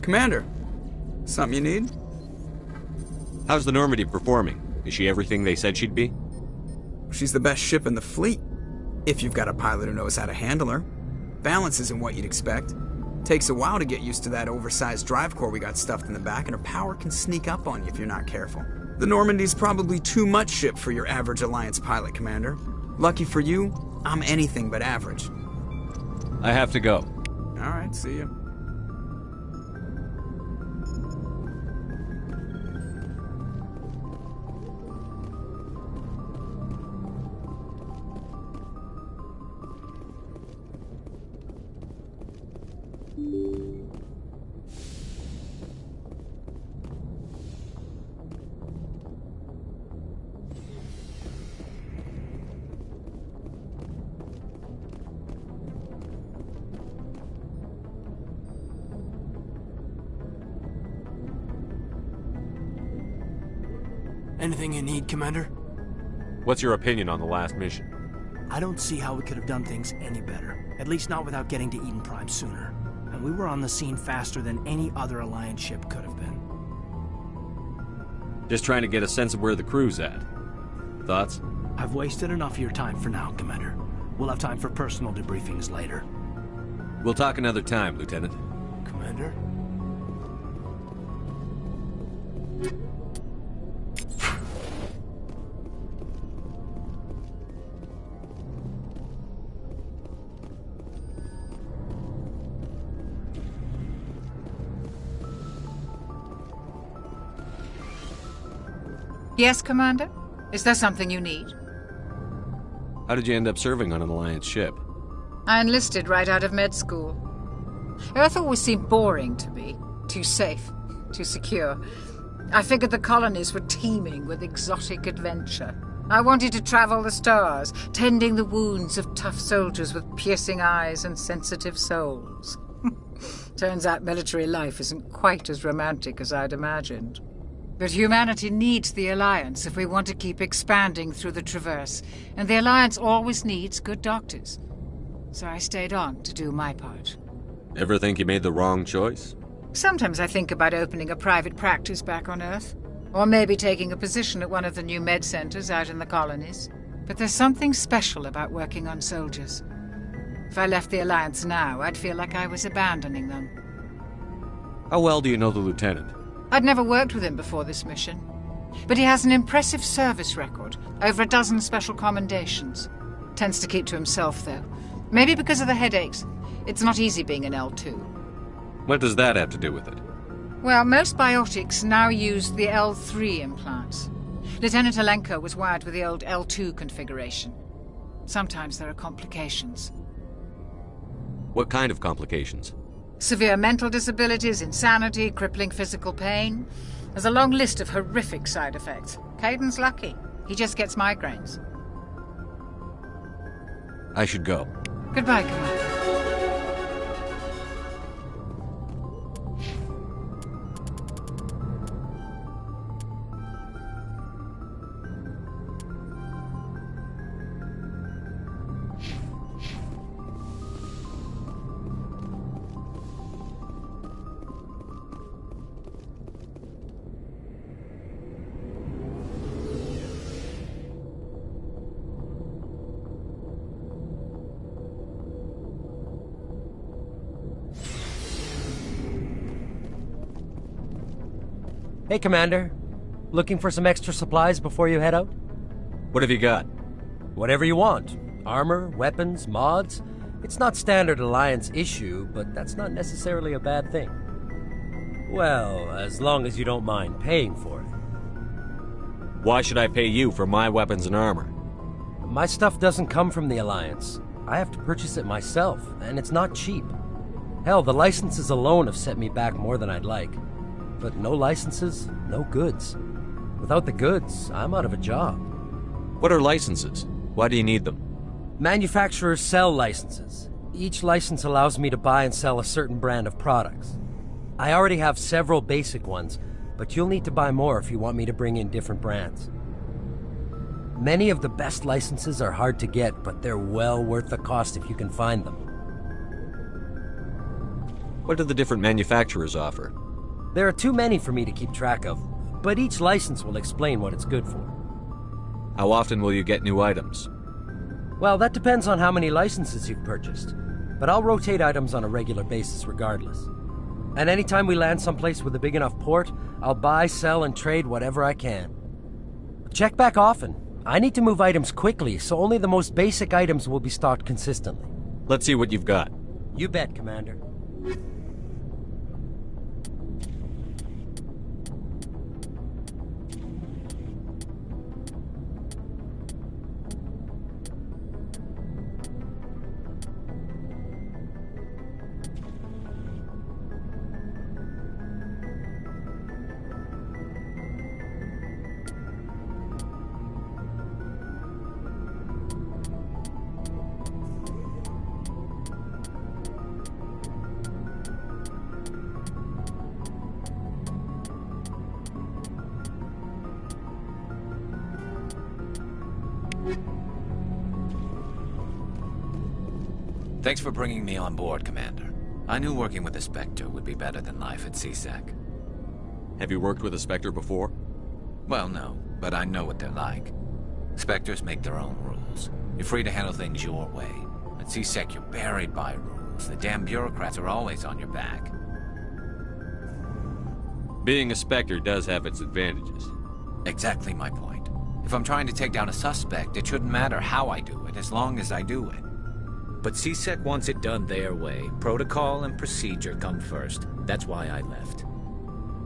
Commander, something you need? How's the Normandy performing? Is she everything they said she'd be? She's the best ship in the fleet, if you've got a pilot who knows how to handle her. Balance isn't what you'd expect. Takes a while to get used to that oversized drive core we got stuffed in the back, and her power can sneak up on you if you're not careful. The Normandy's probably too much ship for your average Alliance pilot, Commander. Lucky for you, I'm anything but average. I have to go. Alright, see ya. Anything you need, Commander? What's your opinion on the last mission? I don't see how we could have done things any better. At least not without getting to Eden Prime sooner. And we were on the scene faster than any other Alliance ship could have been. Just trying to get a sense of where the crew's at. Thoughts? I've wasted enough of your time for now, Commander. We'll have time for personal debriefings later. We'll talk another time, Lieutenant. Commander? Yes, Commander? Is there something you need? How did you end up serving on an Alliance ship? I enlisted right out of med school. Earth always seemed boring to me. Too safe, too secure. I figured the colonies were teeming with exotic adventure. I wanted to travel the stars, tending the wounds of tough soldiers with piercing eyes and sensitive souls. Turns out military life isn't quite as romantic as I'd imagined. But humanity needs the Alliance if we want to keep expanding through the Traverse, and the Alliance always needs good doctors. So I stayed on to do my part. Ever think you made the wrong choice? Sometimes I think about opening a private practice back on Earth, or maybe taking a position at one of the new med centers out in the colonies. But there's something special about working on soldiers. If I left the Alliance now, I'd feel like I was abandoning them. How well do you know the Lieutenant? I'd never worked with him before this mission. But he has an impressive service record, over a dozen special commendations. Tends to keep to himself, though. Maybe because of the headaches. It's not easy being an L2. What does that have to do with it? Well, most biotics now use the L3 implants. Lieutenant Alenko was wired with the old L2 configuration. Sometimes there are complications. What kind of complications? Severe mental disabilities, insanity, crippling physical pain. There's a long list of horrific side effects. Caden's lucky. He just gets migraines. I should go. Goodbye, Commander. Hey, Commander. Looking for some extra supplies before you head out? What have you got? Whatever you want. Armor, weapons, mods. It's not standard Alliance issue, but that's not necessarily a bad thing. Well, as long as you don't mind paying for it. Why should I pay you for my weapons and armor? My stuff doesn't come from the Alliance. I have to purchase it myself, and it's not cheap. Hell, the licenses alone have set me back more than I'd like. But no licenses, no goods. Without the goods, I'm out of a job. What are licenses? Why do you need them? Manufacturers sell licenses. Each license allows me to buy and sell a certain brand of products. I already have several basic ones, but you'll need to buy more if you want me to bring in different brands. Many of the best licenses are hard to get, but they're well worth the cost if you can find them. What do the different manufacturers offer? There are too many for me to keep track of, but each license will explain what it's good for. How often will you get new items? Well, that depends on how many licenses you've purchased, but I'll rotate items on a regular basis regardless. And anytime we land someplace with a big enough port, I'll buy, sell, and trade whatever I can. Check back often. I need to move items quickly, so only the most basic items will be stocked consistently. Let's see what you've got. You bet, Commander. Thanks for bringing me on board, Commander. I knew working with the Spectre would be better than life at C-Sec. Have you worked with a Spectre before? Well, no, but I know what they're like. Spectres make their own rules. You're free to handle things your way. At C-Sec, you're buried by rules. The damn bureaucrats are always on your back. Being a Spectre does have its advantages. Exactly my point. If I'm trying to take down a suspect, it shouldn't matter how I do it, as long as I do it. But C-Sec wants it done their way. Protocol and procedure come first. That's why I left.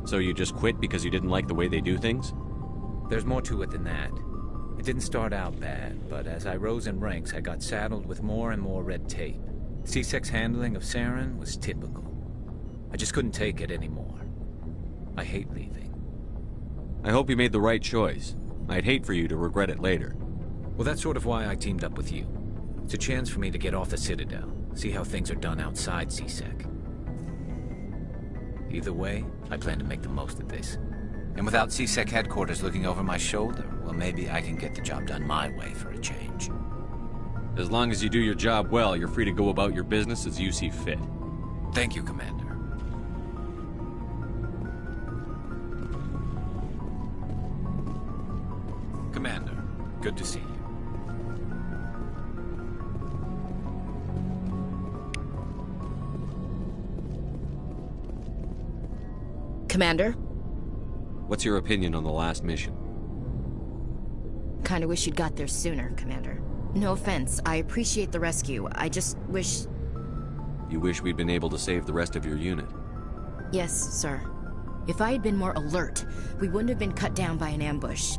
So you just quit because you didn't like the way they do things? There's more to it than that. It didn't start out bad, but as I rose in ranks, I got saddled with more and more red tape. C-Sec's handling of Saren was typical. I just couldn't take it anymore. I hate leaving. I hope you made the right choice. I'd hate for you to regret it later. Well, that's sort of why I teamed up with you. It's a chance for me to get off the Citadel, see how things are done outside C-Sec. Either way, I plan to make the most of this. And without C-Sec headquarters looking over my shoulder, well, maybe I can get the job done my way for a change. As long as you do your job well, you're free to go about your business as you see fit. Thank you, Commander. Commander, good to see you. Commander? What's your opinion on the last mission? Kinda wish you'd got there sooner, Commander. No offense, I appreciate the rescue. I just wish... You wish we'd been able to save the rest of your unit? Yes, sir. If I had been more alert, we wouldn't have been cut down by an ambush.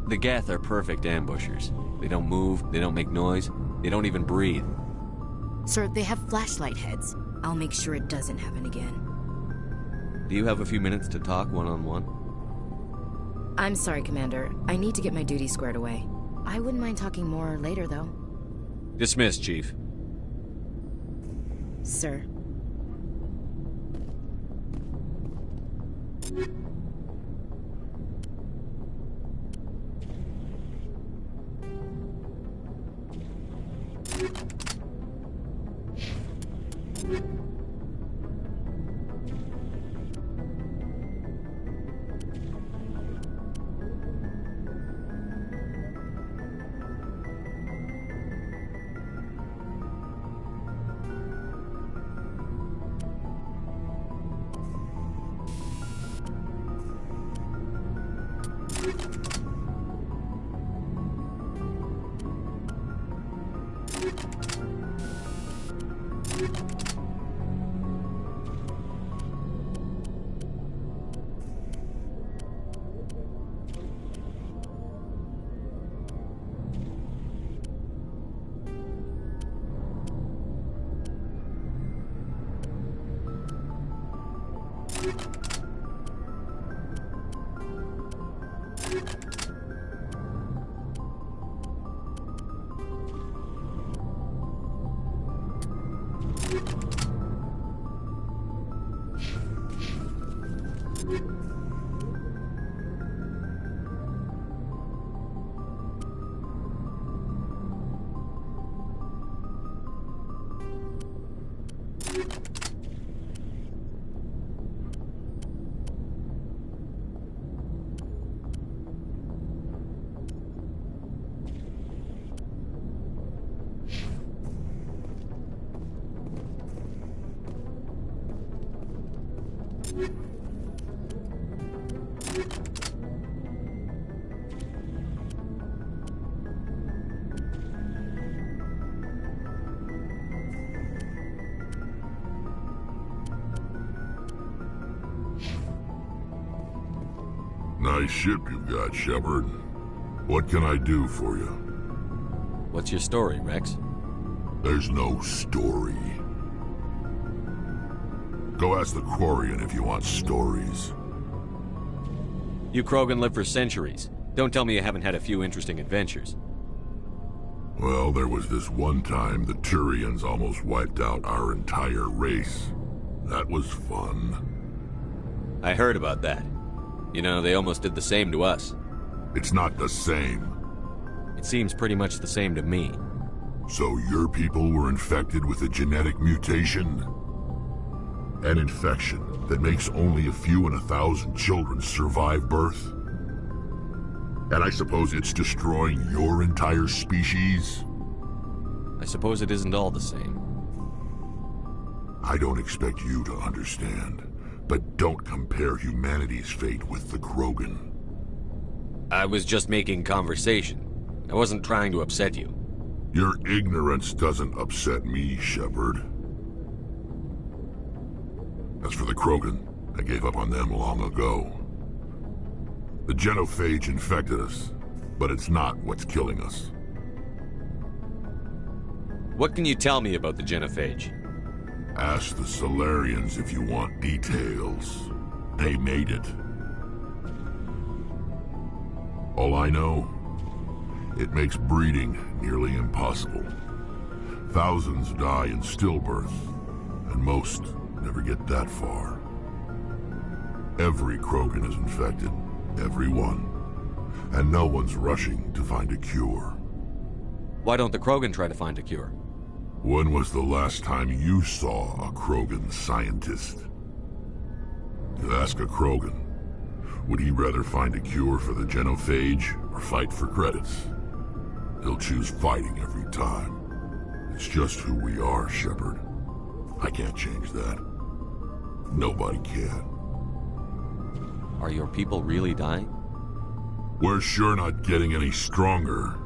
The Geth are perfect ambushers. They don't move, they don't make noise, they don't even breathe. Sir, they have flashlight heads. I'll make sure it doesn't happen again. Do you have a few minutes to talk one-on-one? I'm sorry, Commander. I need to get my duty squared away. I wouldn't mind talking more later, though. Dismissed, Chief. Sir. Nice ship you've got, Shepard. What can I do for you? What's your story, Rex? There's no story. Go ask the Quarian if you want stories. You Krogan live for centuries. Don't tell me you haven't had a few interesting adventures. Well, there was this one time the Turians almost wiped out our entire race. That was fun. I heard about that. You know, they almost did the same to us. It's not the same. It seems pretty much the same to me. So your people were infected with a genetic mutation? An infection that makes only a few in 1,000 children survive birth? And I suppose it's destroying your entire species? I suppose it isn't all the same. I don't expect you to understand, but don't compare humanity's fate with the Krogan. I was just making conversation. I wasn't trying to upset you. Your ignorance doesn't upset me, Shepard. As for the Krogan, I gave up on them long ago. The genophage infected us, but it's not what's killing us. What can you tell me about the genophage? Ask the Solarians if you want details. They made it. All I know, it makes breeding nearly impossible. Thousands die in stillbirth, and most never get that far. Every Krogan is infected, every one, and no one's rushing to find a cure. Why don't the Krogan try to find a cure? When was the last time you saw a Krogan scientist? To ask a Krogan, would he rather find a cure for the genophage or fight for credits? He'll choose fighting every time. It's just who we are, Shepard. I can't change that. Nobody can. Are your people really dying? We're sure not getting any stronger.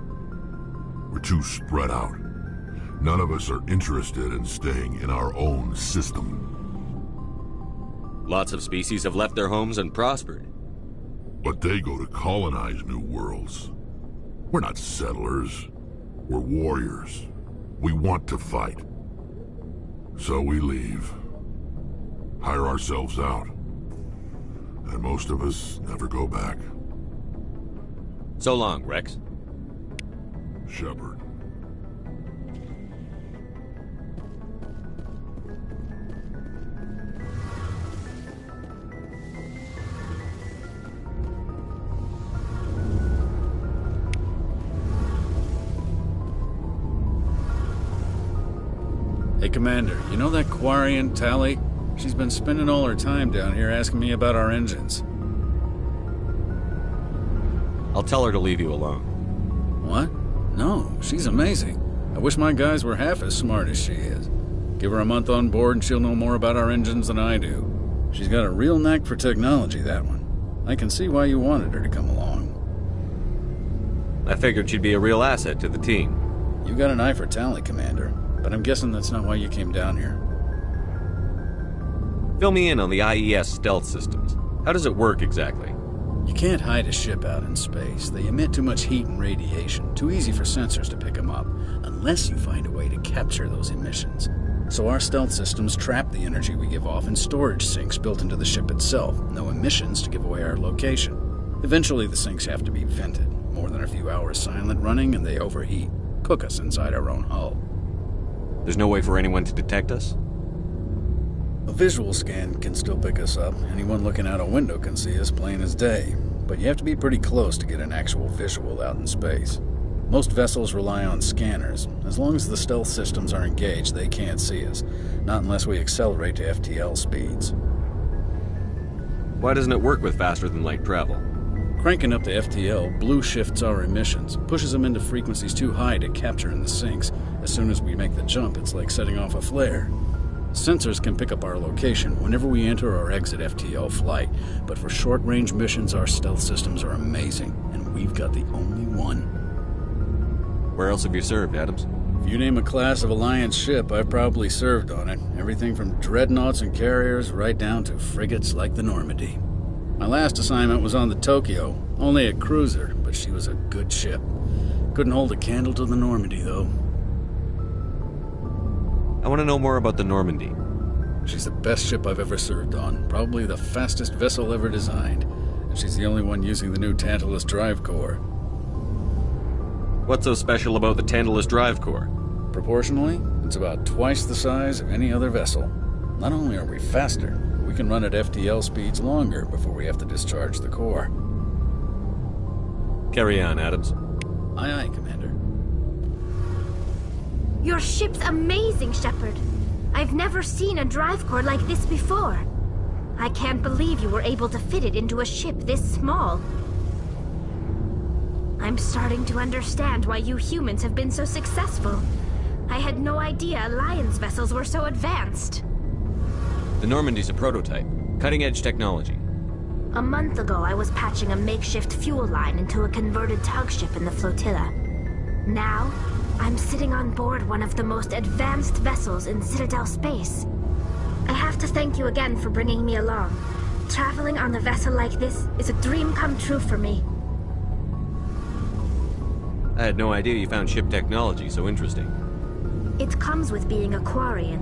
We're too spread out. None of us are interested in staying in our own system. Lots of species have left their homes and prospered. But they go to colonize new worlds. We're not settlers. We're warriors. We want to fight. So we leave. Hire ourselves out. And most of us never go back. So long, Rex. Shepard. Hey, Commander, you know that Quarian, Tali? She's been spending all her time down here asking me about our engines. I'll tell her to leave you alone. What? No, she's amazing. I wish my guys were half as smart as she is. Give her a month on board and she'll know more about our engines than I do. She's got a real knack for technology, that one. I can see why you wanted her to come along. I figured she'd be a real asset to the team. You got an eye for Tali, Commander, but I'm guessing that's not why you came down here. Fill me in on the IES stealth systems. How does it work exactly? You can't hide a ship out in space. They emit too much heat and radiation, too easy for sensors to pick them up, unless you find a way to capture those emissions. So our stealth systems trap the energy we give off in storage sinks built into the ship itself, no emissions to give away our location. Eventually the sinks have to be vented. More than a few hours silent running and they overheat, cook us inside our own hull. There's no way for anyone to detect us? A visual scan can still pick us up. Anyone looking out a window can see us plain as day. But you have to be pretty close to get an actual visual out in space. Most vessels rely on scanners. As long as the stealth systems are engaged, they can't see us. Not unless we accelerate to FTL speeds. Why doesn't it work with faster-than-light travel? Cranking up the FTL blue shifts our emissions, pushes them into frequencies too high to capture in the sinks. As soon as we make the jump, it's like setting off a flare. Sensors can pick up our location whenever we enter or exit FTL flight, but for short-range missions, our stealth systems are amazing, and we've got the only one. Where else have you served, Adams? If you name a class of Alliance ship, I've probably served on it. Everything from dreadnoughts and carriers right down to frigates like the Normandy. My last assignment was on the Tokyo, only a cruiser, but she was a good ship. Couldn't hold a candle to the Normandy, though. I want to know more about the Normandy. She's the best ship I've ever served on, probably the fastest vessel ever designed, and she's the only one using the new Tantalus drive core. What's so special about the Tantalus drive core? Proportionally, it's about twice the size of any other vessel. Not only are we faster, but we can run at FTL speeds longer before we have to discharge the core. Carry on, Adams. Aye, aye, Commander. Your ship's amazing, Shepard. I've never seen a drive core like this before. I can't believe you were able to fit it into a ship this small. I'm starting to understand why you humans have been so successful. I had no idea Alliance vessels were so advanced. The Normandy's a prototype. Cutting-edge technology. A month ago, I was patching a makeshift fuel line into a converted tug ship in the flotilla. Now, I'm sitting on board one of the most advanced vessels in Citadel space. I have to thank you again for bringing me along. Traveling on a vessel like this is a dream come true for me. I had no idea you found ship technology so interesting. It comes with being a Quarian.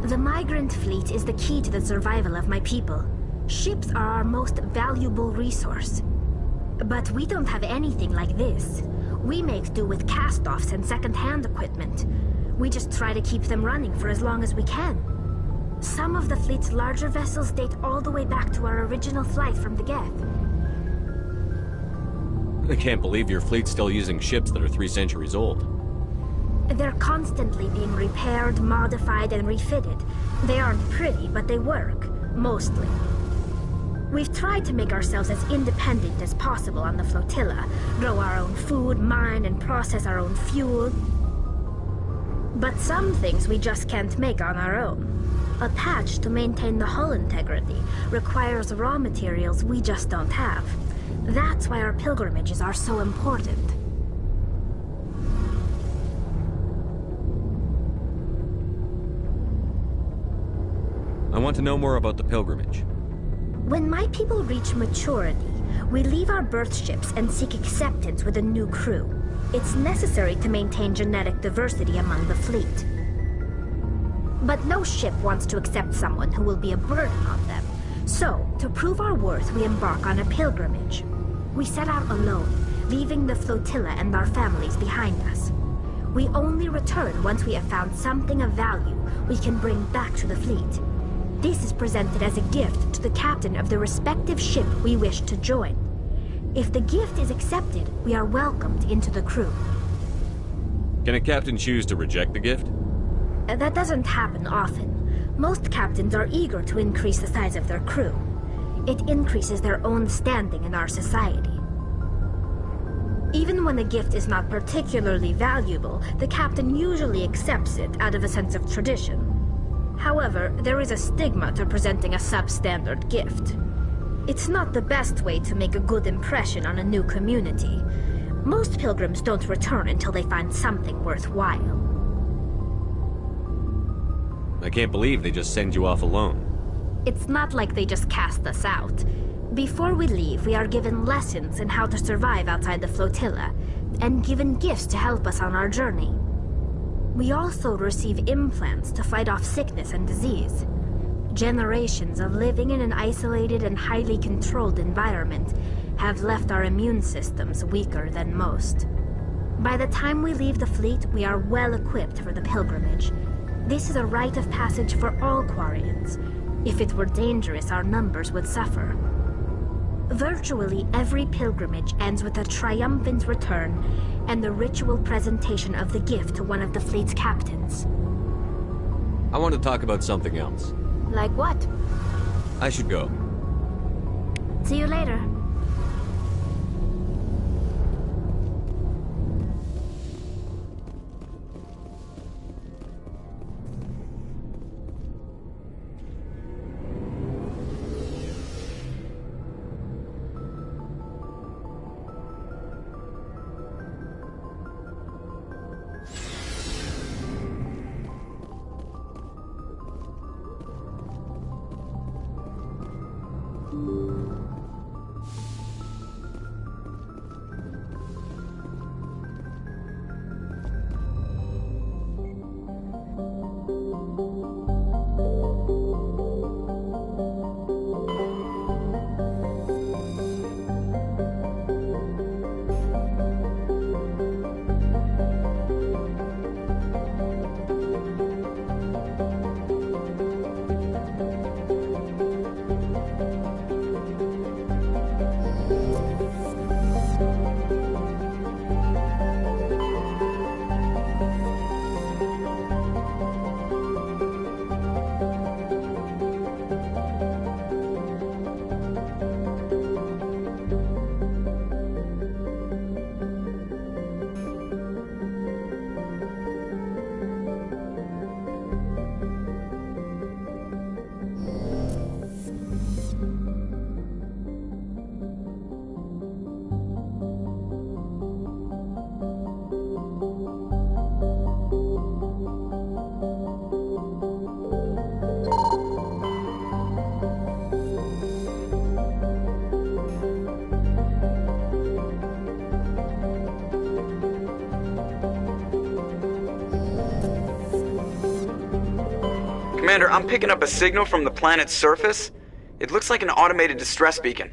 The migrant fleet is the key to the survival of my people. Ships are our most valuable resource. But we don't have anything like this. We make do with cast-offs and second-hand equipment. We just try to keep them running for as long as we can. Some of the fleet's larger vessels date all the way back to our original flight from the Geth. I can't believe your fleet's still using ships that are 3 centuries old. They're constantly being repaired, modified, and refitted. They aren't pretty, but they work. Mostly. We've tried to make ourselves as independent as possible on the flotilla. Grow our own food, mine, and process our own fuel. But some things we just can't make on our own. A patch to maintain the hull integrity requires raw materials we just don't have. That's why our pilgrimages are so important. I want to know more about the pilgrimage. When my people reach maturity, we leave our birth ships and seek acceptance with a new crew. It's necessary to maintain genetic diversity among the fleet. But no ship wants to accept someone who will be a burden on them. So, to prove our worth, we embark on a pilgrimage. We set out alone, leaving the flotilla and our families behind us. We only return once we have found something of value we can bring back to the fleet. This is presented as a gift to the captain of the respective ship we wish to join. If the gift is accepted, we are welcomed into the crew. Can a captain choose to reject the gift? That doesn't happen often. Most captains are eager to increase the size of their crew. It increases their own standing in our society. Even when a gift is not particularly valuable, the captain usually accepts it out of a sense of tradition. However, there is a stigma to presenting a substandard gift. It's not the best way to make a good impression on a new community. Most pilgrims don't return until they find something worthwhile. I can't believe they just send you off alone. It's not like they just cast us out. Before we leave, we are given lessons in how to survive outside the flotilla, and given gifts to help us on our journey. We also receive implants to fight off sickness and disease. Generations of living in an isolated and highly controlled environment have left our immune systems weaker than most. By the time we leave the fleet, we are well equipped for the pilgrimage. This is a rite of passage for all Quarians. If it were dangerous, our numbers would suffer. Virtually every pilgrimage ends with a triumphant return and the ritual presentation of the gift to one of the fleet's captains. I want to talk about something else. Like what? I should go. See you later. Commander, I'm picking up a signal from the planet's surface. It looks like an automated distress beacon.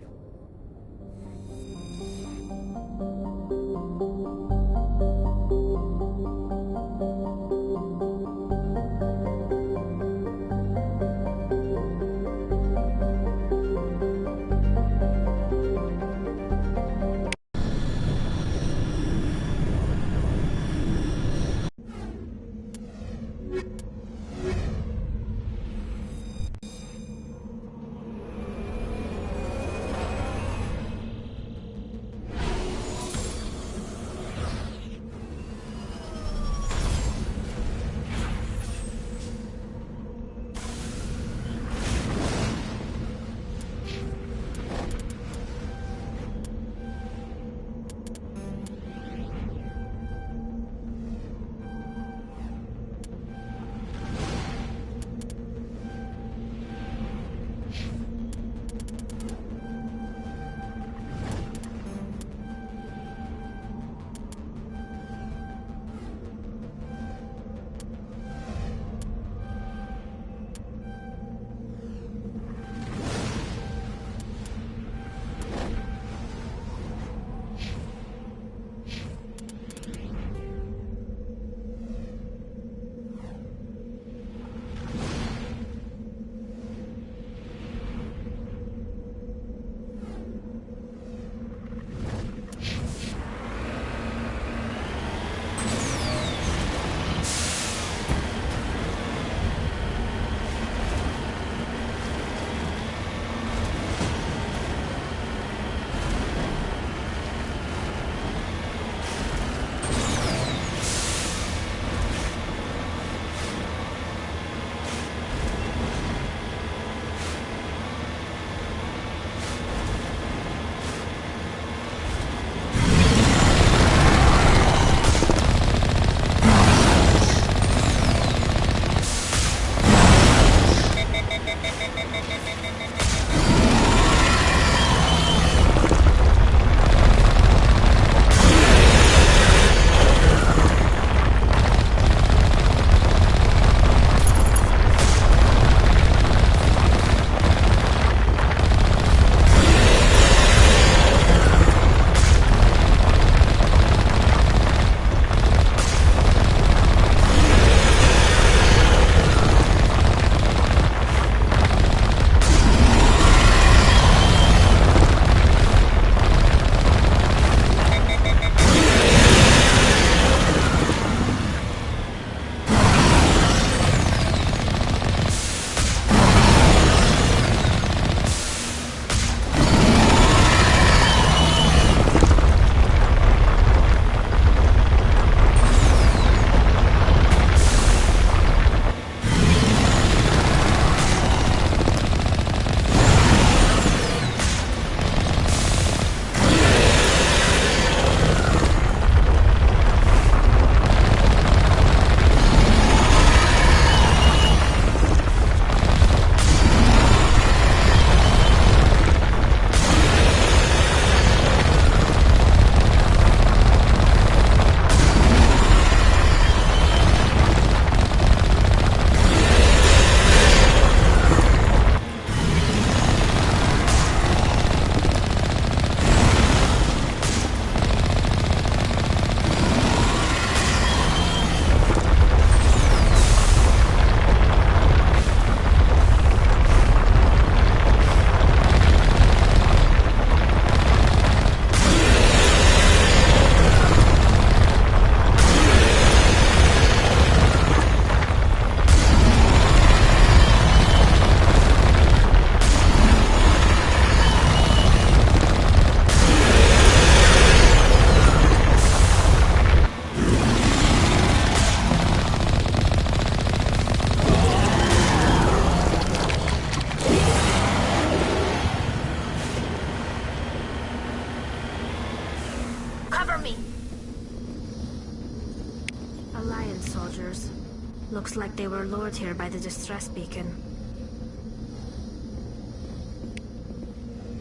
Looks like they were lured here by the distress beacon.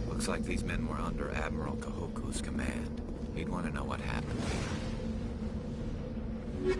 Looks like these men were under Admiral Kahoku's command. He'd want to know what happened here.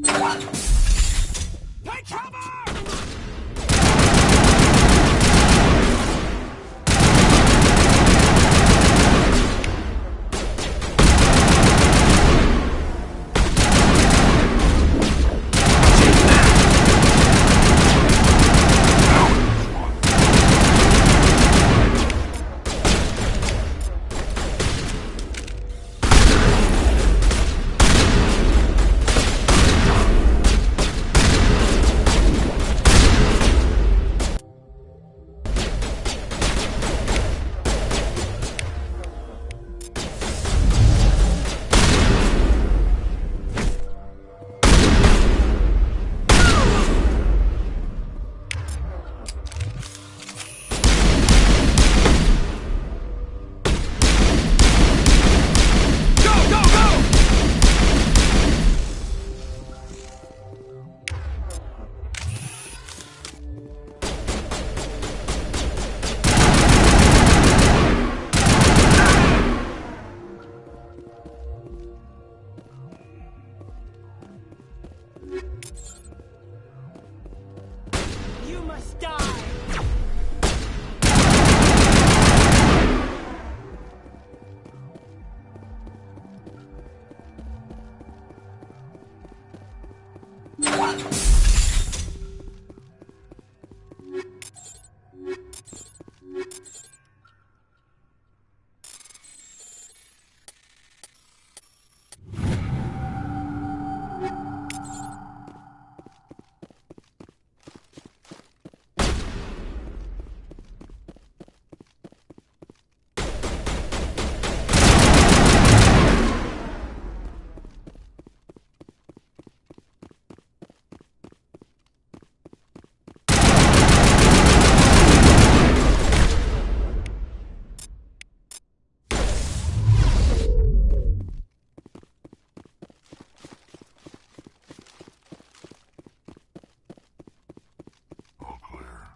Take cover! You must die! All clear.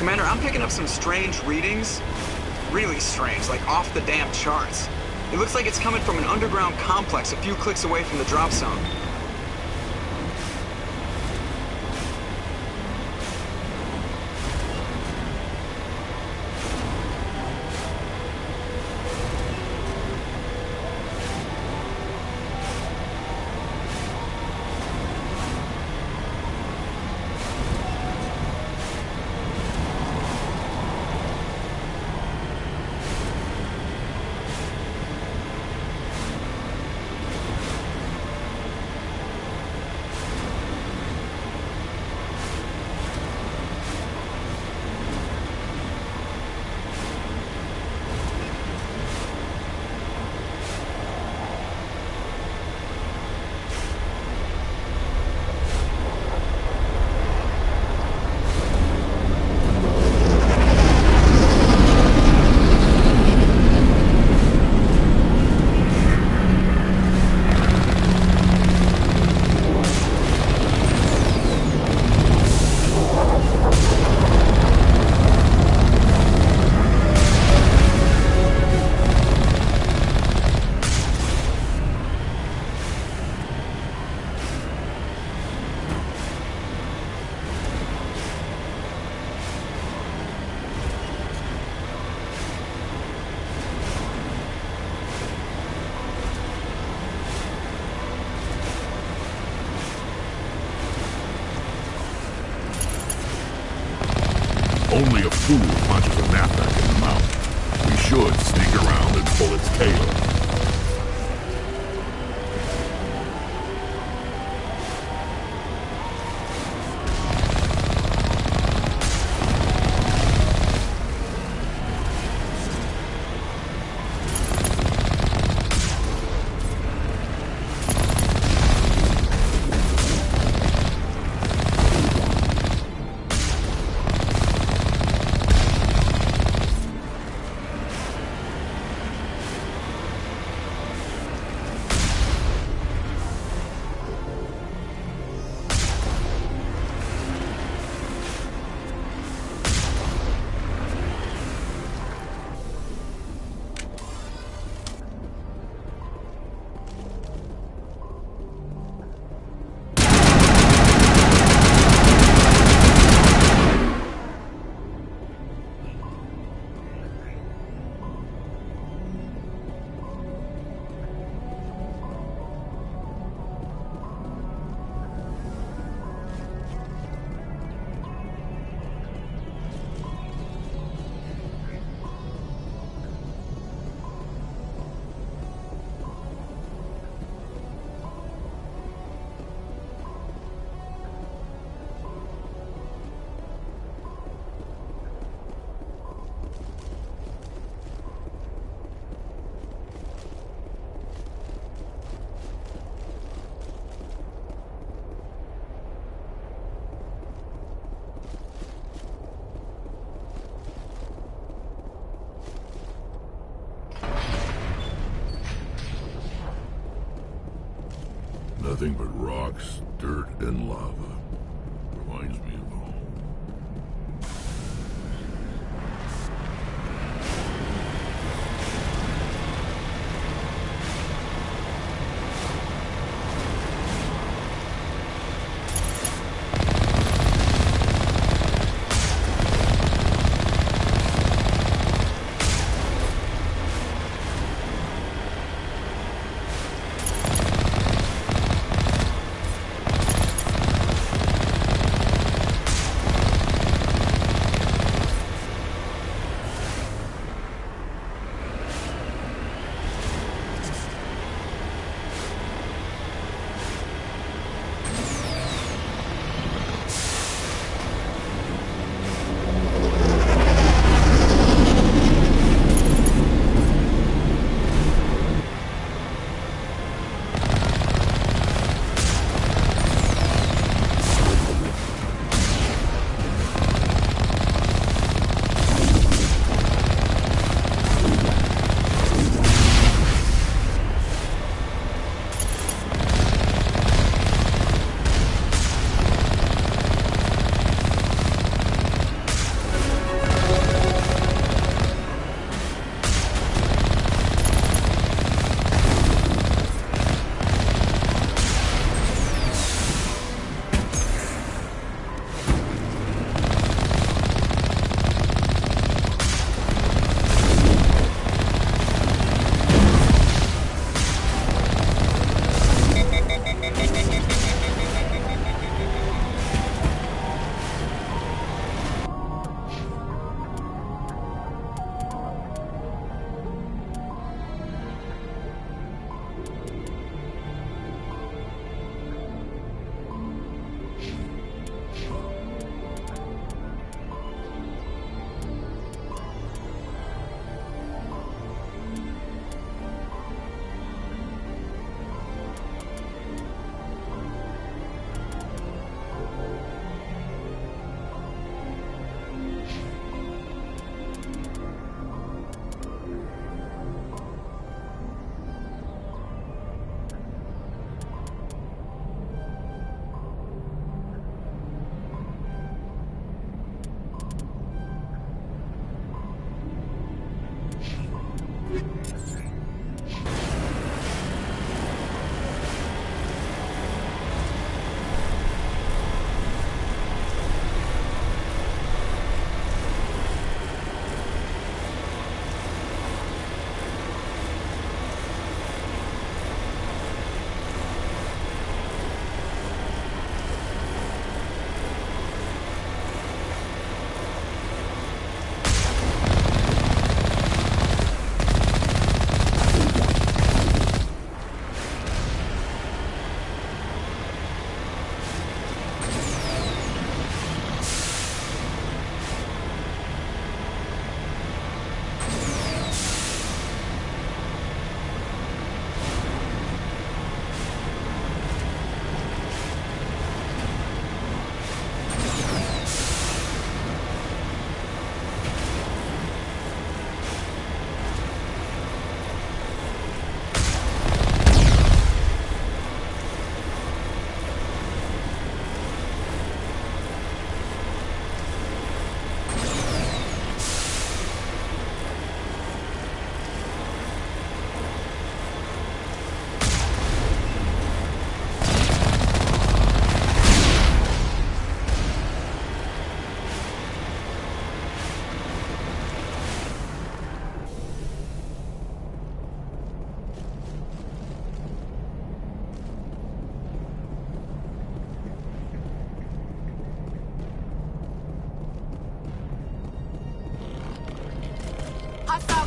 Commander, I'm picking up some strange readings. Really strange, like off the damn charts. It looks like it's coming from an underground complex a few clicks away from the drop zone. Only a fool punches a knapsack in the mouth. We should sneak around and pull its tail. Nothing but rocks, dirt, and lava. Reminds me of home.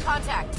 contact.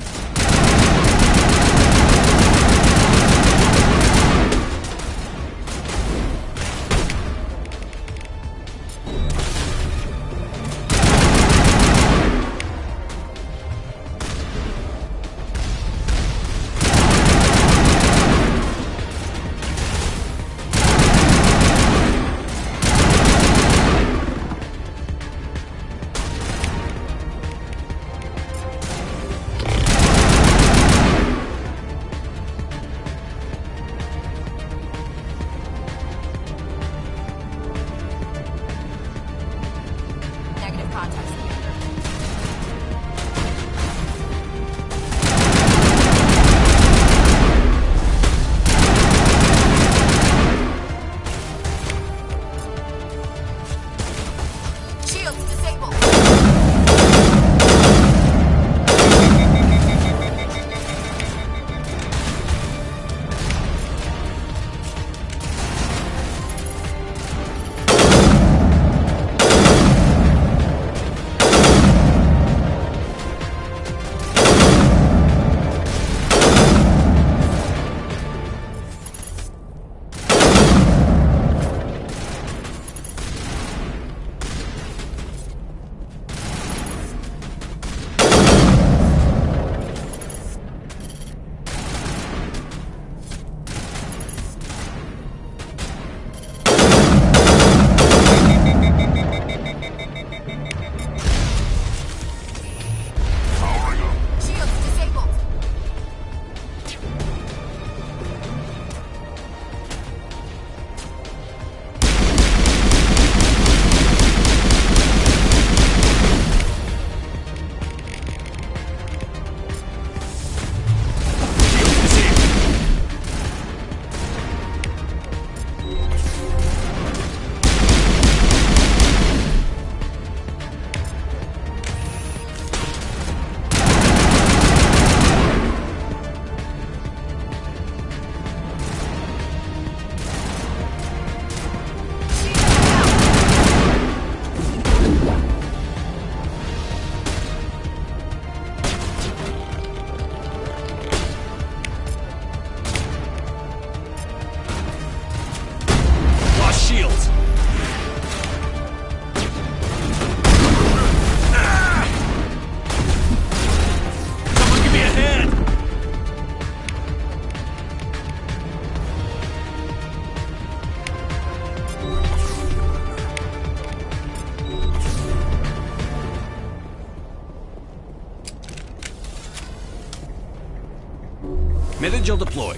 Metagel deployed.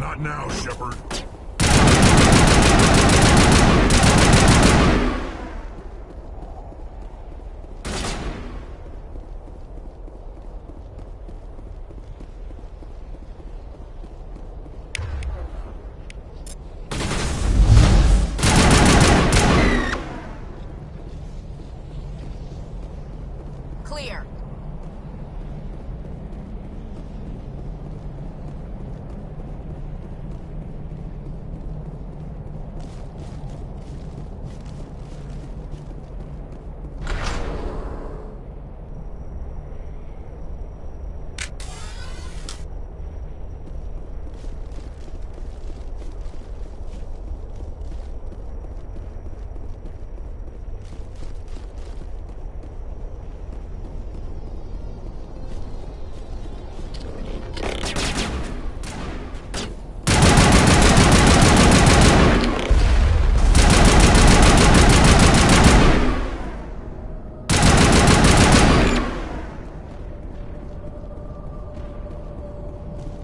Not now, Shepard. Clear.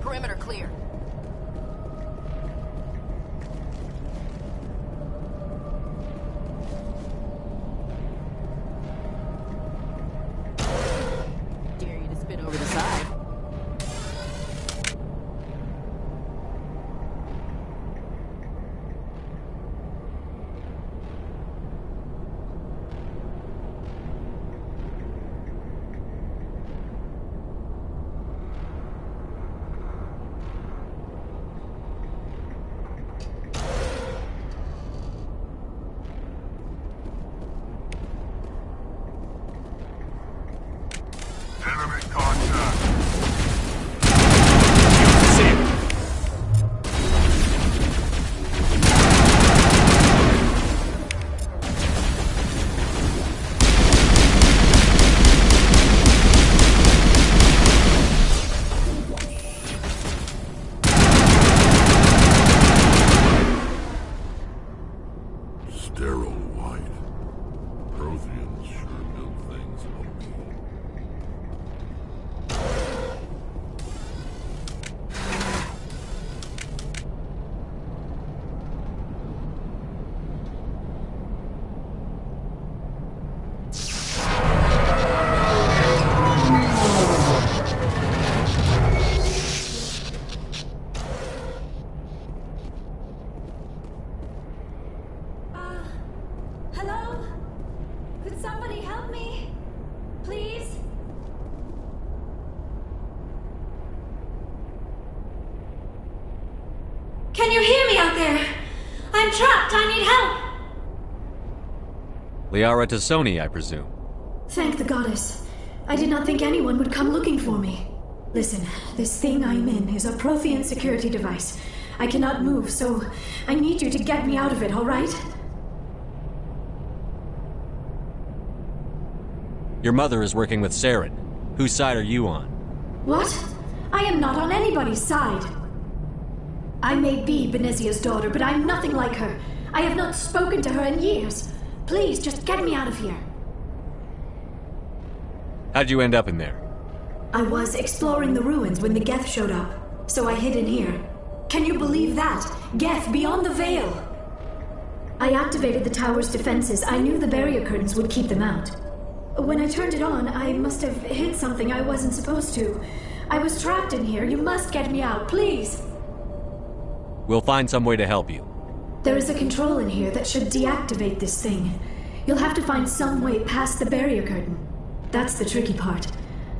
Perimeter clear. Dare you to spin over the side. Enemy contact. Sterile white. Protheans sure build things OP. Hello? Could somebody help me? Please? Can you hear me out there? I'm trapped. I need help. Liara Tassoni, I presume. Thank the goddess. I did not think anyone would come looking for me. Listen, this thing I'm in is a Prothean security device. I cannot move, so I need you to get me out of it, all right? Your mother is working with Saren. Whose side are you on? What? I am not on anybody's side. I may be Benezia's daughter, but I'm nothing like her. I have not spoken to her in years. Please, just get me out of here. How'd you end up in there? I was exploring the ruins when the Geth showed up, so I hid in here. Can you believe that? Geth beyond the veil! I activated the tower's defenses. I knew the barrier curtains would keep them out. When I turned it on, I must have hit something I wasn't supposed to. I was trapped in here. You must get me out, please! We'll find some way to help you. There is a control in here that should deactivate this thing. You'll have to find some way past the barrier curtain. That's the tricky part.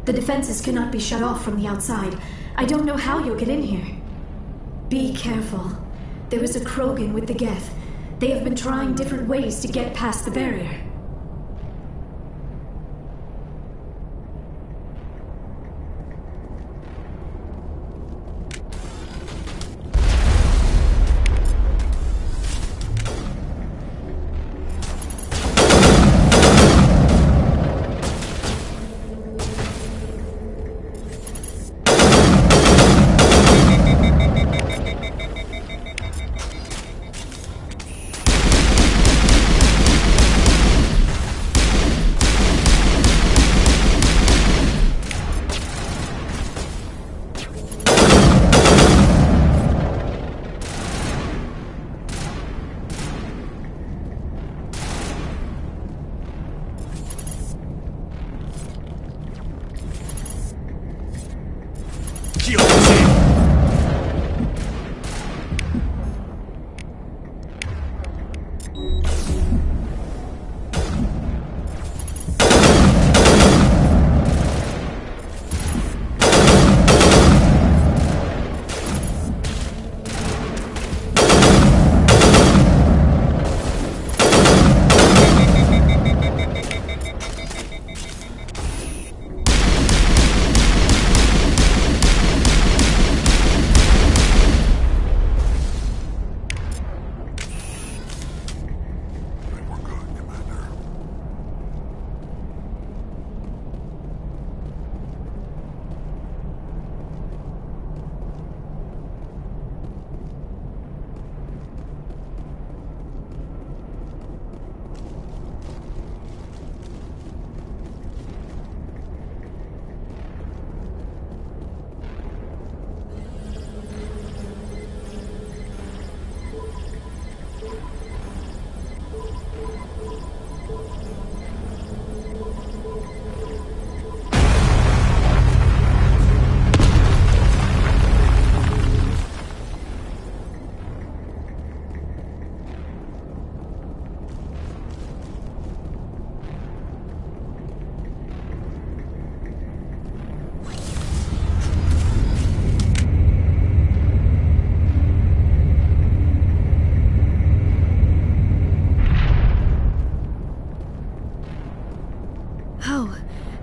The defenses cannot be shut off from the outside. I don't know how you'll get in here. Be careful. There is a Krogan with the Geth. They have been trying different ways to get past the barrier.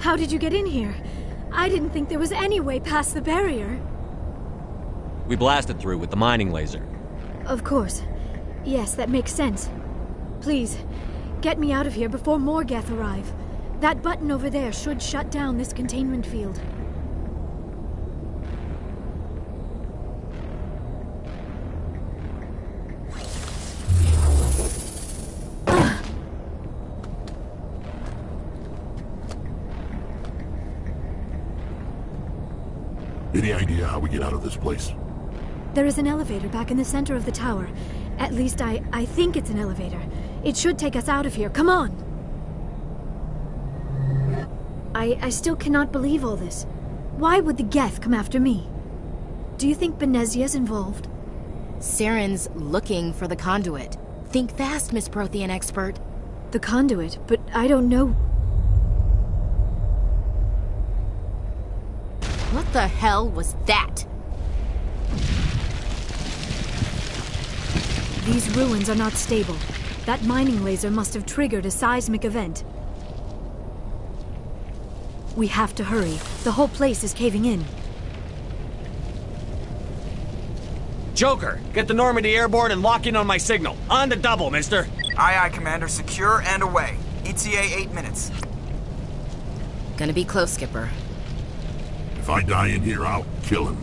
How did you get in here? I didn't think there was any way past the barrier. We blasted through with the mining laser. Of course. Yes, that makes sense. Please, get me out of here before more Geth arrive. That button over there should shut down this containment field. Any idea how we get out of this place? There is an elevator back in the center of the tower. At least I think it's an elevator. It should take us out of here. Come on! I still cannot believe all this. Why would the Geth come after me? Do you think Benezia's involved? Saren's looking for the conduit. Think fast, Miss Prothean expert. The conduit? But I don't know... What the hell was that? These ruins are not stable. That mining laser must have triggered a seismic event. We have to hurry. The whole place is caving in. Joker, get the Normandy airborne and lock in on my signal. On the double, mister. Aye, aye, Commander. Secure and away. ETA 8 minutes. Gonna be close, Skipper. If I die in here, I'll kill him.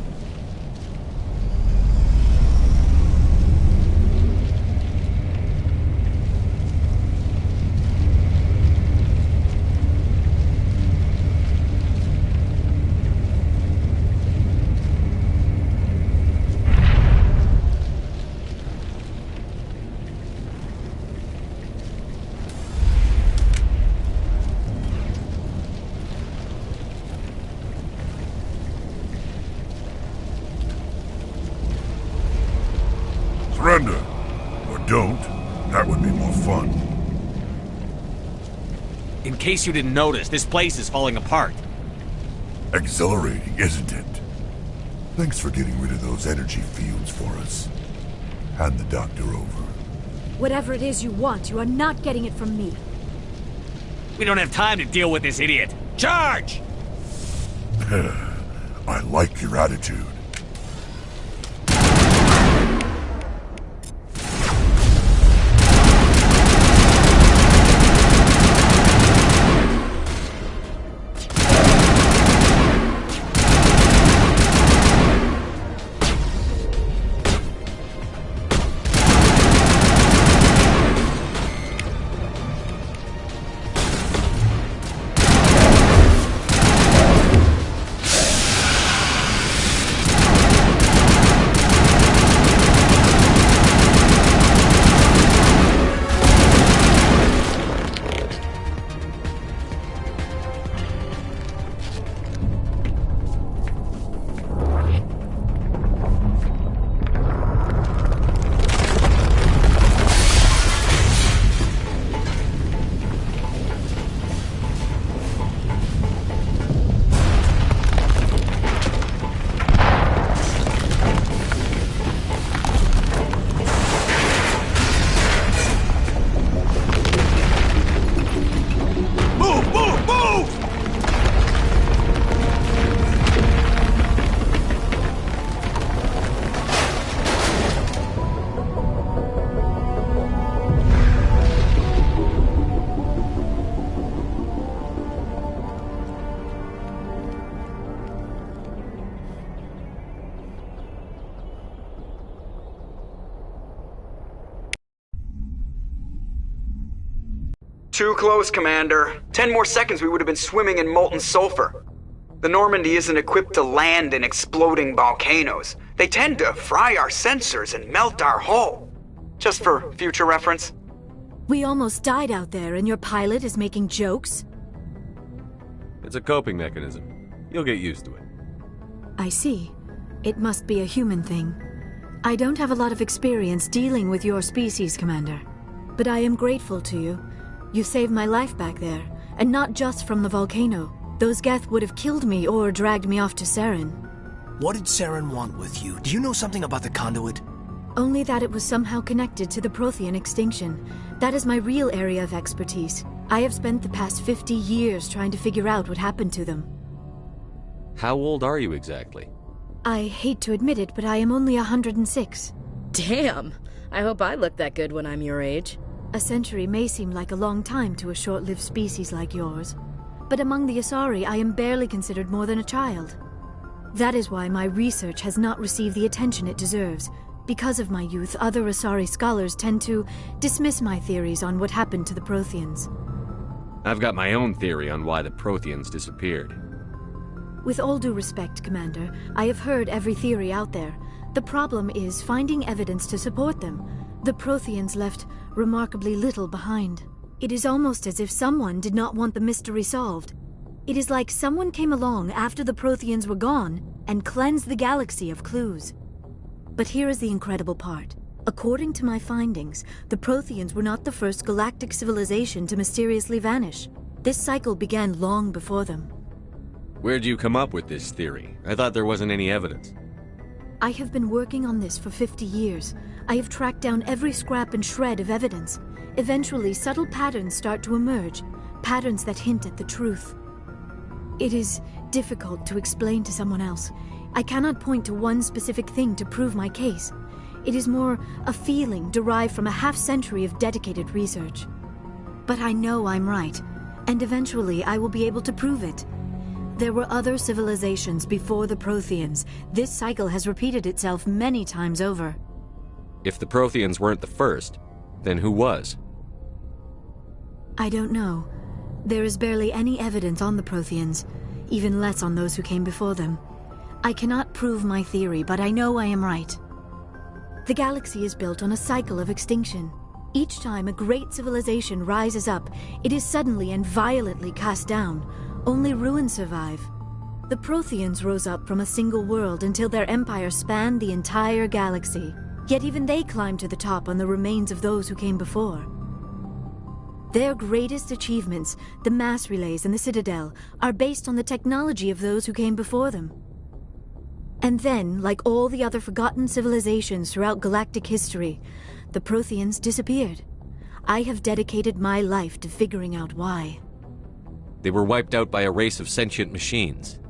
Surrender. Or don't. That would be more fun. In case you didn't notice, this place is falling apart. Exhilarating, isn't it? Thanks for getting rid of those energy fields for us. Hand the doctor over. Whatever it is you want, you are not getting it from me. We don't have time to deal with this idiot. Charge! I like your attitude. Too close, Commander. 10 more seconds we would have been swimming in molten sulfur. The Normandy isn't equipped to land in exploding volcanoes. They tend to fry our sensors and melt our hull. Just for future reference. We almost died out there and your pilot is making jokes? It's a coping mechanism. You'll get used to it. I see. It must be a human thing. I don't have a lot of experience dealing with your species, Commander. But I am grateful to you. You saved my life back there, and not just from the volcano. Those Geth would have killed me or dragged me off to Saren. What did Saren want with you? Do you know something about the conduit? Only that it was somehow connected to the Prothean extinction. That is my real area of expertise. I have spent the past 50 years trying to figure out what happened to them. How old are you exactly? I hate to admit it, but I am only 106. Damn! I hope I look that good when I'm your age. A century may seem like a long time to a short-lived species like yours. But among the Asari, I am barely considered more than a child. That is why my research has not received the attention it deserves. Because of my youth, other Asari scholars tend to dismiss my theories on what happened to the Protheans. I've got my own theory on why the Protheans disappeared. With all due respect, Commander, I have heard every theory out there. The problem is finding evidence to support them. The Protheans left remarkably little behind. It is almost as if someone did not want the mystery solved. It is like someone came along after the Protheans were gone and cleansed the galaxy of clues. But here is the incredible part. According to my findings, the Protheans were not the first galactic civilization to mysteriously vanish. This cycle began long before them. Where'd you come up with this theory? I thought there wasn't any evidence. I have been working on this for 50 years. I have tracked down every scrap and shred of evidence. Eventually, subtle patterns start to emerge, patterns that hint at the truth. It is difficult to explain to someone else. I cannot point to one specific thing to prove my case. It is more a feeling derived from a half-century of dedicated research. But I know I'm right, and eventually I will be able to prove it. There were other civilizations before the Protheans. This cycle has repeated itself many times over. If the Protheans weren't the first, then who was? I don't know. There is barely any evidence on the Protheans, even less on those who came before them. I cannot prove my theory, but I know I am right. The galaxy is built on a cycle of extinction. Each time a great civilization rises up, it is suddenly and violently cast down. Only ruins survive. The Protheans rose up from a single world until their empire spanned the entire galaxy. Yet even they climbed to the top on the remains of those who came before. Their greatest achievements, the mass relays and the Citadel, are based on the technology of those who came before them. And then, like all the other forgotten civilizations throughout galactic history, the Protheans disappeared. I have dedicated my life to figuring out why. They were wiped out by a race of sentient machines.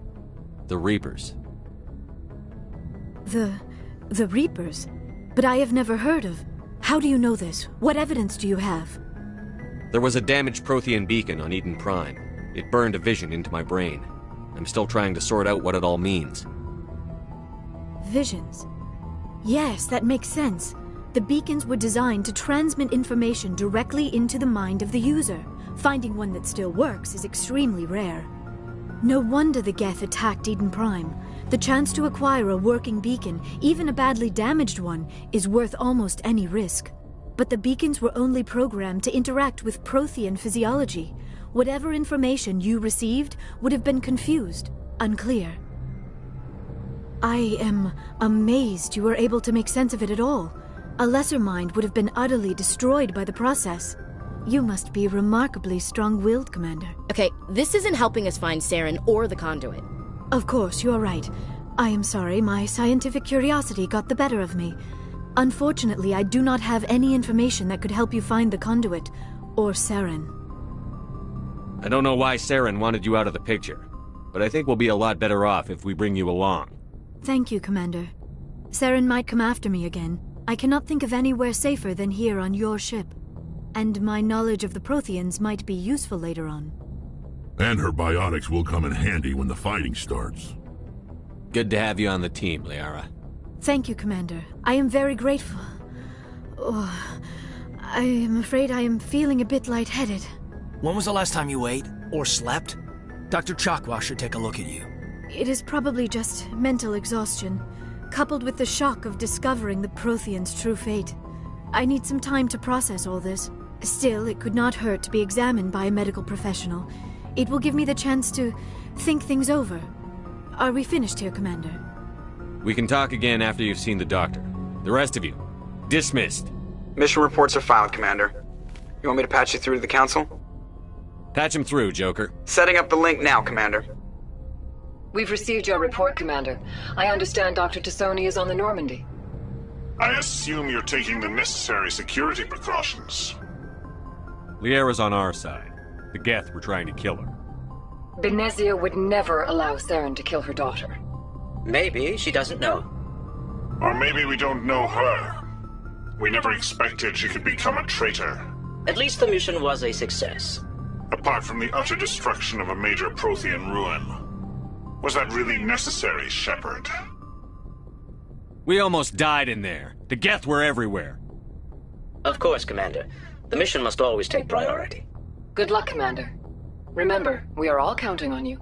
The Reapers. The Reapers? But I have never heard of. How do you know this? What evidence do you have? There was a damaged Prothean beacon on Eden Prime. It burned a vision into my brain. I'm still trying to sort out what it all means. Visions. Yes, that makes sense. The beacons were designed to transmit information directly into the mind of the user. Finding one that still works is extremely rare. No wonder the Geth attacked Eden Prime. The chance to acquire a working beacon, even a badly damaged one, is worth almost any risk. But the beacons were only programmed to interact with Prothean physiology. Whatever information you received would have been confused, unclear. I am amazed you were able to make sense of it at all. A lesser mind would have been utterly destroyed by the process. You must be remarkably strong-willed, Commander. Okay, this isn't helping us find Saren or the conduit. Of course, you are right. I am sorry, my scientific curiosity got the better of me. Unfortunately, I do not have any information that could help you find the conduit, or Saren. I don't know why Saren wanted you out of the picture, but I think we'll be a lot better off if we bring you along. Thank you, Commander. Saren might come after me again. I cannot think of anywhere safer than here on your ship. And my knowledge of the Protheans might be useful later on. And her biotics will come in handy when the fighting starts. Good to have you on the team, Liara. Thank you, Commander. I am very grateful. Oh, I am afraid I am feeling a bit lightheaded. When was the last time you ate? Or slept? Dr. Chakwa should take a look at you. It is probably just mental exhaustion, coupled with the shock of discovering the Protheans' true fate. I need some time to process all this. Still, it could not hurt to be examined by a medical professional. It will give me the chance to think things over. Are we finished here, Commander? We can talk again after you've seen the doctor. The rest of you, dismissed. Mission reports are filed, Commander. You want me to patch you through to the Council? Patch him through, Joker. Setting up the link now, Commander. We've received your report, Commander. I understand Dr. Tassoni is on the Normandy. I assume you're taking the necessary security precautions. Liara's on our side. The Geth were trying to kill her. Benezia would never allow Saren to kill her daughter. Maybe she doesn't know. Or maybe we don't know her. We never expected she could become a traitor. At least the mission was a success. Apart from the utter destruction of a major Prothean ruin. Was that really necessary, Shepard? We almost died in there. The Geth were everywhere. Of course, Commander. The mission must always take priority. Good luck, Commander. Remember, we are all counting on you.